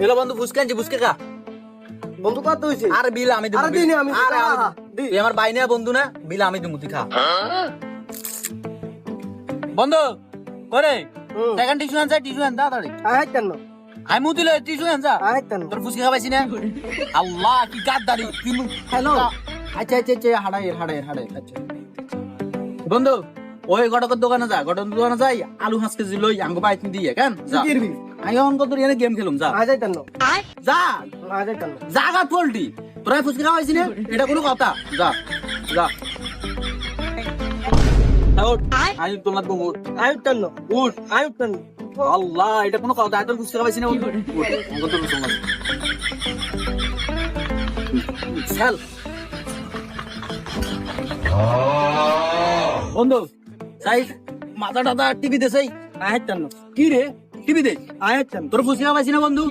এলো বন্ধু ফুসকা আনছি ফুসকা খা। বন্ধু কত হইছে? আর বিল আমি দেব। আরে দিই না আমি। তুই আমার ভাই না বন্ধু না, বিল আমি দেব, তুই খা। বন্ধু করে সেকেন্ড টিস্যু আনছা, টিস্যু আন তাড়াতাড়ি। আইতেন না, আমি মুতি লই টিস্যু আনছা। আইতেন না। তোর ফুসকা খাবাইছি না। আল্লাহ কি গাদ্দারি তুই। হ্যালো। আচ্ছা আচ্ছা আচ্ছা হাড়াই আচ্ছা বন্ধু ওই ঘটকের দোকানে যা, ঘটকের দোকানে যাই আলু 5 কেজি লই আঙ্গ বাইতে দিয়ে কেন যা। কি করবি? আমি অন কত এনে গেম খেলুম যা আইতেন না, যা আইতেন না। জাগা পোল্টি তোরা ফুসকা খাওয়াইছি না, এটা কোনো কথা। যা যা আউট আমি তোমার বউ আইতেন না, উঠ। আইতেন না। আল্লাহ এটা কোনো কথা, এত ফুসকা খাওয়াইছি না। উঠ অঙ্গ তো তোমার চল বন্ধু সাই মাথা টাথা টিভি দেশাই। আইতেন না, কি রে টিভি দে। আইতেন। তোর ফুসকা খাওয়াইছি না বন্ধু,